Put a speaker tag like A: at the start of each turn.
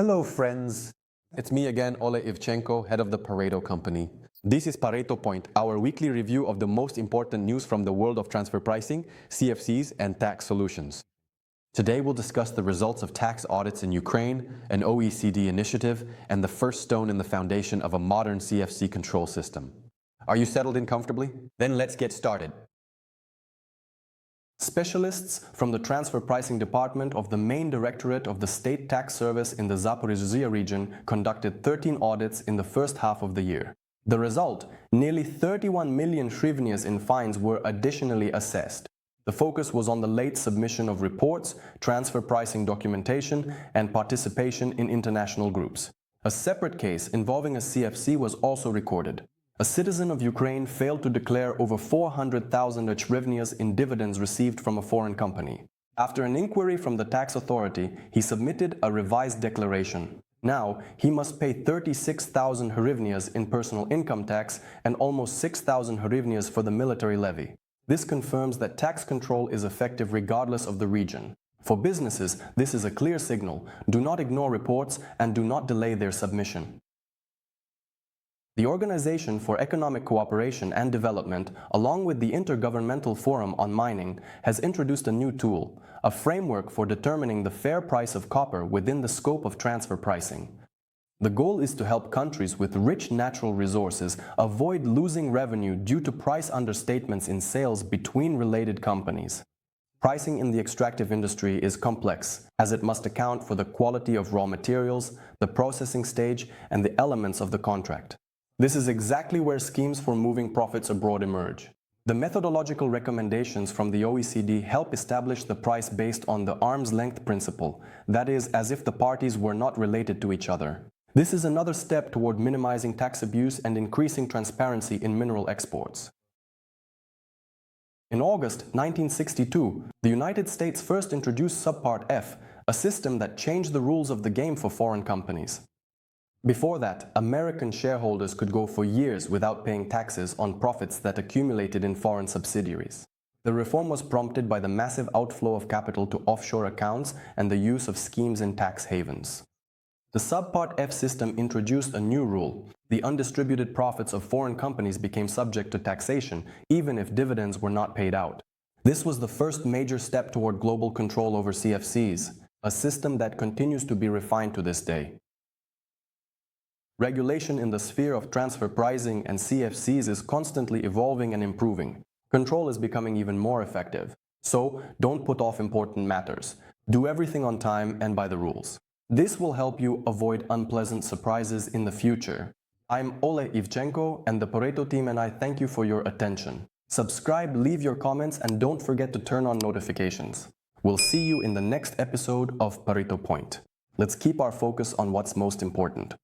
A: Hello friends, it's me again, Oleh Ivchenko, head of the Pareto company. This is Pareto Point, our weekly review of the most important news from the world of transfer pricing, CFCs, and tax solutions. Today we'll discuss the results of tax audits in Ukraine, an OECD initiative, and the first stone in the foundation of a modern CFC control system. Are you settled in comfortably? Then let's get started. Specialists from the Transfer Pricing Department of the main directorate of the State Tax Service in the Zaporizhzhia region conducted 13 audits in the first half of the year. The result, nearly 31 million hryvnias in fines were additionally assessed. The focus was on the late submission of reports, transfer pricing documentation, and participation in international groups. A separate case involving a CFC was also recorded. A citizen of Ukraine failed to declare over 400,000 hryvnias in dividends received from a foreign company. After an inquiry from the tax authority, he submitted a revised declaration. Now, he must pay 36,000 hryvnias in personal income tax and almost 6,000 hryvnias for the military levy. This confirms that tax control is effective regardless of the region. For businesses, this is a clear signal. Do not ignore reports and do not delay their submission. The Organization for Economic Cooperation and Development, along with the Intergovernmental Forum on Mining, has introduced a new tool, a framework for determining the fair price of copper within the scope of transfer pricing. The goal is to help countries with rich natural resources avoid losing revenue due to price understatements in sales between related companies. Pricing in the extractive industry is complex, as it must account for the quality of raw materials, the processing stage, and the elements of the contract. This is exactly where schemes for moving profits abroad emerge. The methodological recommendations from the OECD help establish the price based on the arm's length principle, that is, as if the parties were not related to each other. This is another step toward minimizing tax abuse and increasing transparency in mineral exports. In August 1962, the United States first introduced Subpart F, a system that changed the rules of the game for foreign companies. Before that, American shareholders could go for years without paying taxes on profits that accumulated in foreign subsidiaries. The reform was prompted by the massive outflow of capital to offshore accounts and the use of schemes in tax havens. The Subpart F system introduced a new rule. The undistributed profits of foreign companies became subject to taxation, even if dividends were not paid out. This was the first major step toward global control over CFCs, a system that continues to be refined to this day. Regulation in the sphere of transfer pricing and CFCs is constantly evolving and improving. Control is becoming even more effective. So, don't put off important matters. Do everything on time and by the rules. This will help you avoid unpleasant surprises in the future. I'm Oleh Ivchenko, and the Pareto team and I thank you for your attention. Subscribe, leave your comments, and don't forget to turn on notifications. We'll see you in the next episode of Pareto Point. Let's keep our focus on what's most important.